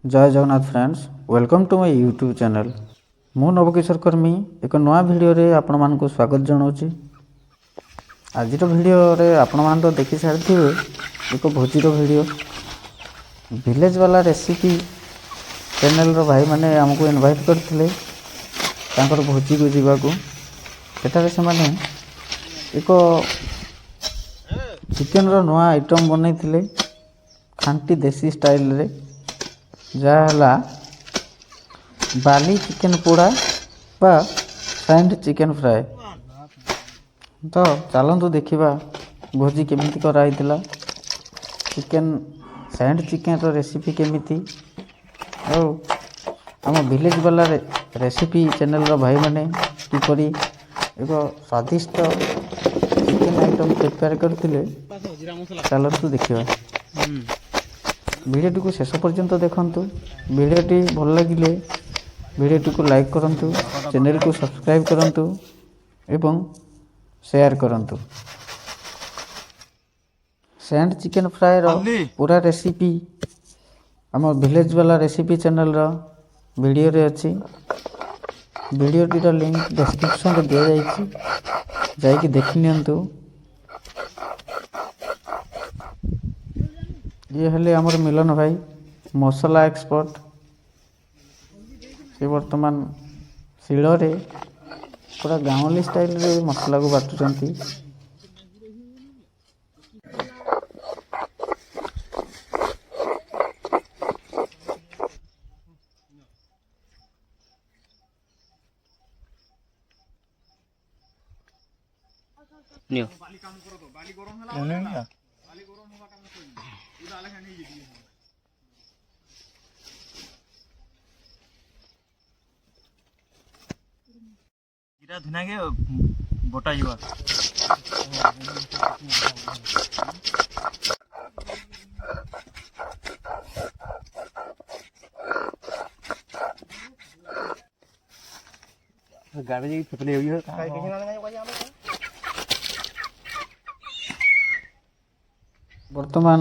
जय Jagannath friends, welcome to my YouTube channel. मु नवकिशोर कर्मी एक नया वीडियो रे आपण मानकु स्वागत जनाऊँगी। आज वीडियो रे आपण मान तो देखि सारी एक भोजी वीडियो विलेज वाला रेसिपी चैनल रो भाई माने हमको इनवाइट करथिले तांकर भोजी को जीवाकू। सेठारे से माने एक चिकन रो नया आइटम बनैथिले खांटी देसी स्टाइल रे, जहाँ बाली चिकेन पोड़ा बा सैंड चिकेन फ्राए। तो चलतु देखा भोजी केमिति कराइतिला, चिकेन सैंड चिकेन रो रेसिपी केमिति और आम विलेज वाला रेसिपी चैनल रो भाई माने किपरि एक स्वादिष्ट चिकेन आइटम प्रिपेयर करथिले। चलतु देखा वीडियोटी को शेष पर्यंत देखंतु। वीडियोटी भल लगिले वीडियोटी को लाइक करंतु, चैनल को सब्सक्राइब करंतु एवं शेयर करंतु। सैंड चिकेन फ्राए रो पूरा रेसिपी आम विलेज वाला रेसिपी चैनल रो वीडियो रे अछि। वीडियोटी रो लिंक डिस्क्रिप्शन रे दिया जाइछि, जाइकि देखि नियंतु। ये हेले हमर मिलन भाई मसला एक्सपर्ट। से वर्तमान शिଳରେ पूरा गाँवली स्टाइल रे मसला को बाटुचंती। नियो जीरा धुना के बोटा जीवा गाड़ी जी फेफले हुई है वर्तमान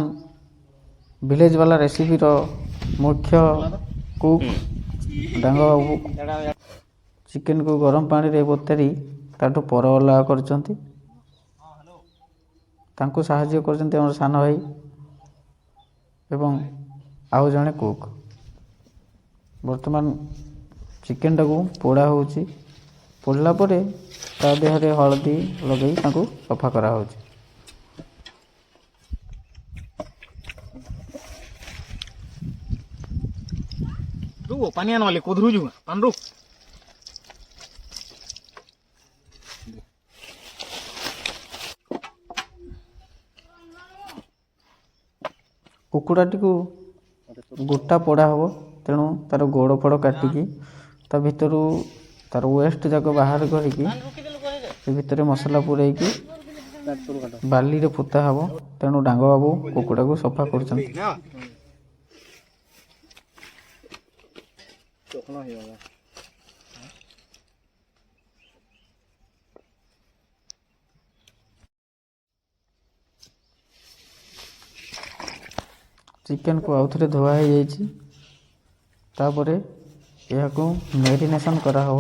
विलेज वाला रेसिपी रो मुख्य कुक डांग बाबू चिकेन को गरम पानी रे बतरी ताठू पर अलग करचंती। तांको साहाय्य करचंती हमर सान भाई एवं आउ जणे कुक। वर्तमान चिकेन टाको पोड़ा होउची, पोड़ला परे ता देहरे हळदी लगई ताको सफा करा होउची। रुको पानी आने वाले कोधरू जुआ पान रुक कुकुड़ाटी को गोटा पोड़ा हम, तेणु तार गोड़ फड़ काटिकी ता भितरू तार वेस्ट जाक बाहर करके भितर मसला पूरेकी बाली रे पोता हम। तेणु डांग बाबू कुकुड़ा को सफा कर चिकेन को आउ थे धुआ हो जाइए। तापर यह को मैरिनेशन करा हो।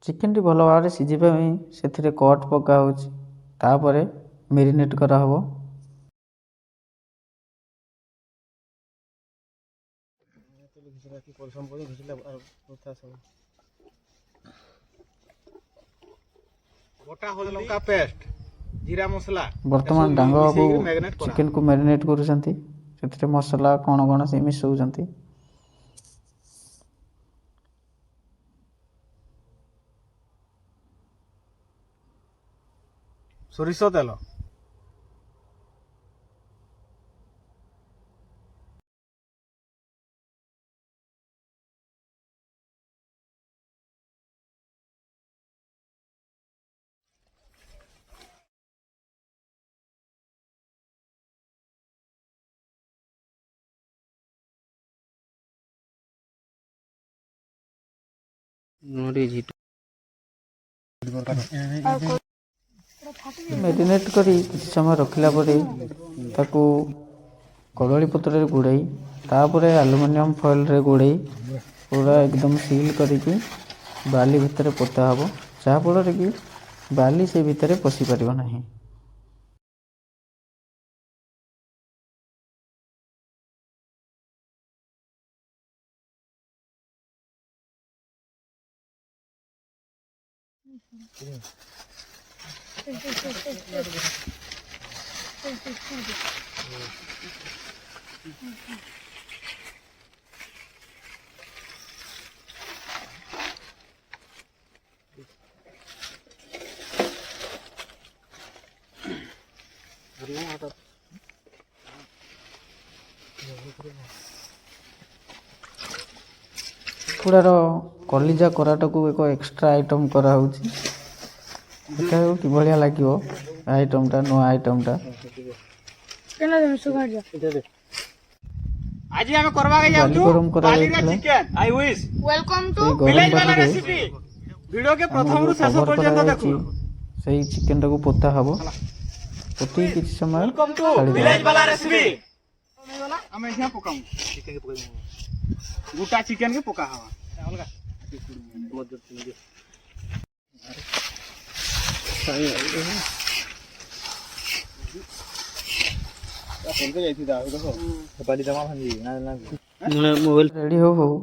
चिकेन टी भल भाव सीझा से कट पका होपर मेरीनेट करा हो। वर्तमान डांग बाबू चिकेन को मैरिनेट करुछंती, से मसला कौन कौन से मिसौछंती। सोरिष तेल ମ୍ୟାରିନେଟ୍ କରି କିଛି ସମୟ ରଖିଲା ପରେ ତାକୁ କଦଳୀ ପତ୍ରରେ ଗୁଡ଼ାଇ ତାପରେ ଆଲୁମିନିୟମ ଫଏଲରେ ଗୁଡ଼ାଇ ପୁରା ଏକଦମ ସିଲ୍ କରିକି ବାଲି ଭିତରେ ପୋତା ହେବ, ଯାହାଫଳରେ କି ବାଲି ସେ ଭିତରେ ପଶିପାରିବ ନାହିଁ। କୁକୁଡ଼ାର କଲିଜା କରାଟାକୁ ଏକ ଏକ୍ସଟ୍ରା ଆଇଟମ୍ କରାହେଉଛି। ଦେଖାଯାଉ କିଭଳିଆ ଲାଗିବ ଆଇଟମ୍ଟା, ନୂଆ ଆଇଟମ୍ଟା। ଆଜି ଆମେ କରବାକେ ବାଲି ଯାଉଛୁ ଗରମ ବାଲିରେ କରାଯାଇଥିଲା। Chicken. I wish Welcome to ସେଇ ଗରମ ଭିଲେଜ ବାଲା ବାଲିରେ ରେସିପି। ଭିଡିଓକେ ଆମର ପ୍ରଥମରୁ ଯୋଉ ଶେଷ କଭର ପର୍ଯ୍ୟନ୍ତ କରାଯାଇଛି ଦେଖୁ। ସେଇ ଚିକେନଟାକୁ ପୋତା ହେବ। ପୋତି କିଛି ସମୟ ୱେଲକମ୍ ଟୁ ଛାଡ଼ିଦେବା। ଭିଲେଜ ବାଲା ରେସିପି। ଆମେ ଏଠି ପକାଉ ଚିକେନ କେ ପକାଇ ଗୋଟା ଚିକେନ କେ ପକା ହବା ଅଲଗା ରେଡ଼ି ହଉ ହଉ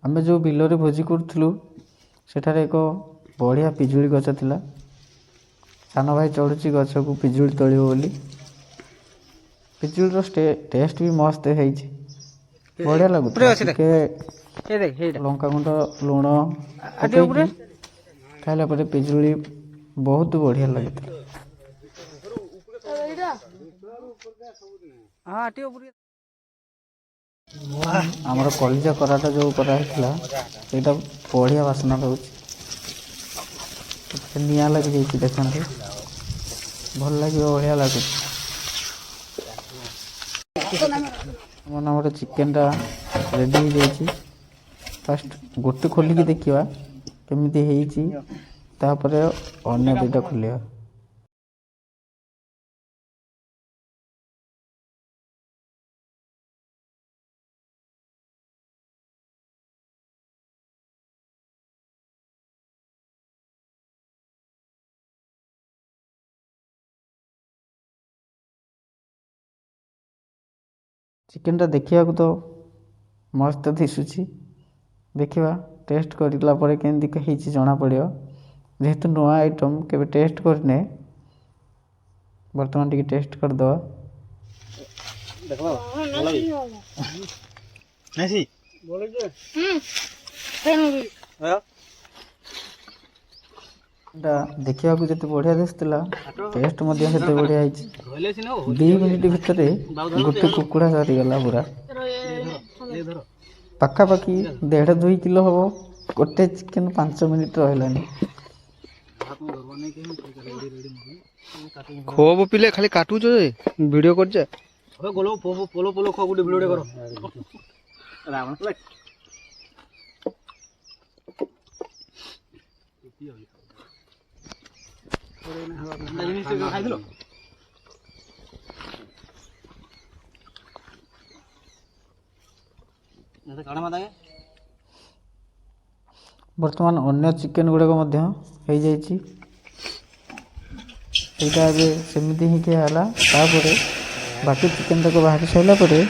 ଆମେ ଯେଉଁ ବିଲରେ ଭୋଜି କରୁଥିଲୁ ସେଠାରେ ଏକ ବଢ଼ିଆ ପିଜୁଳି ଗଛ ଥିଲା। ସାନ ଭାଇ ଚଢ଼ୁଛି ଗଛକୁ ପିଜୁଳି ତୋଳିବ ବୋଲି। ପିଜୁଳିର ଟେଷ୍ଟ ବି ମସ୍ତ ହେଇଛି, ବଢ଼ିଆ ଲାଗୁଥିଲା। ଟିକେ ଲଙ୍କାଗୁଣ୍ଡ, ଲୁଣ ପକେଇକି ଖାଇଲା ପରେ ପିଜୁଳି ବହୁତ ବଢ଼ିଆ ଲାଗୁଥିଲା। ଆମର କଲିଜା କରାଟା ଯେଉଁ କରାହେଇଥିଲା ସେଇଟା ବଢ଼ିଆ ବାସ୍ନା ଦେଉଛି। ନିଆଁ ଲାଗିଯାଇଛି ଦେଖନ୍ତୁ, ଭଲ ଲାଗିବ, ବଢ଼ିଆ ଲାଗୁଛି। ଆମର ଗୋଟେ ଚିକେନଟା ରେଡ଼ି ହେଇଯାଇଛି। ଫାଷ୍ଟ ଗୋଟେ ଖୋଲିକି ଦେଖିବା କେମିତି ହେଇଛି, ତାପରେ ଅନ୍ୟ ଦୁଇଟା ଖୋଲିବା। ଚିକେନଟା ଦେଖିବାକୁ ତ ମସ୍ତ ଦିଶୁଛି, ଦେଖିବା ଟେଷ୍ଟ କରିଲା ପରେ କେମିତି ହେଇଛି ଜଣାପଡ଼ିବ। ଯେହେତୁ ନୂଆ ଆଇଟମ୍ କେବେ ଟେଷ୍ଟ କରିନେ, ବର୍ତ୍ତମାନ ଟିକେ ଟେଷ୍ଟ କରିଦେବା। ଏଇଟା ଦେଖିବାକୁ ଯେତେ ବଢ଼ିଆ ଦିଶୁଥିଲା, ଟେଷ୍ଟ ମଧ୍ୟ ସେତେ ବଢ଼ିଆ ହେଇଛି। 2 ମିନିଟ୍ ଭିତରେ ଗୋଟେ କୁକୁଡ଼ା ସରିଗଲା ପୁରା। ପାଖାପାଖି 1.5-2 କିଲୋ ହେବ। ଗୋଟେ ଚିକେନ 5 ମିନିଟ୍ ରହିଲାନି। ଖୋବ ପିଲେ ଖାଲି କାଟୁଛ ଯେ ଭିଡ଼ିଓ କରୁଛେ। ଖାଇଥିଲ ବର୍ତ୍ତମାନ ଅନ୍ୟ ଚିକେନ ଗୁଡ଼ାକ ମଧ୍ୟ ହେଇଯାଇଛି। ସେଇଟା ଏବେ ସେମିତି ହିଁ ଖିଆ ହେଲା। ତାପରେ ବାକି ଚିକେନଟାକୁ ବାହାରି ସାରିଲା ପରେ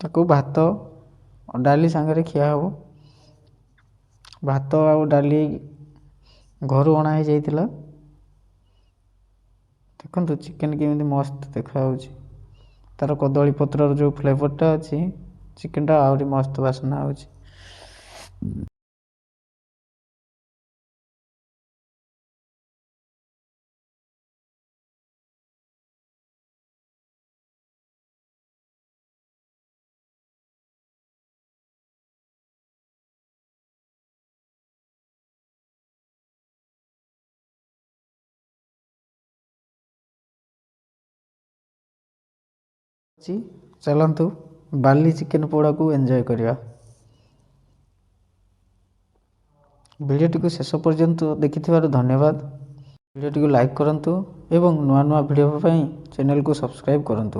ତାକୁ ଭାତ ଡାଲି ସାଙ୍ଗରେ ଖିଆ ହେବ। ଭାତ ଆଉ ଡାଲି ଘରୁ ଅଣା ହେଇଯାଇଥିଲା। ଦେଖନ୍ତୁ ଚିକେନ କେମିତି ମସ୍ତ ଦେଖାଯାଉଛି। ତାର କଦଳୀ ପତ୍ରର ଯେଉଁ ଫ୍ଲେଭରଟା ଅଛି, ଚିକେନଟା ଆହୁରି ମସ୍ତ ବାସ୍ନା ହେଉଛି। ଚାଲନ୍ତୁ ବାଲି ଚିକେନ ପୋଡ଼ାକୁ ଏନ୍ଜୟ କରିବା। ଭିଡ଼ିଓଟିକୁ ଶେଷ ପର୍ଯ୍ୟନ୍ତ ଦେଖିଥିବାରୁ ଧନ୍ୟବାଦ। ଭିଡ଼ିଓଟିକୁ ଲାଇକ୍ କରନ୍ତୁ ଏବଂ ନୂଆ ନୂଆ ଭିଡ଼ିଓ ପାଇଁ ଚ୍ୟାନେଲକୁ ସବସ୍କ୍ରାଇବ୍ କରନ୍ତୁ।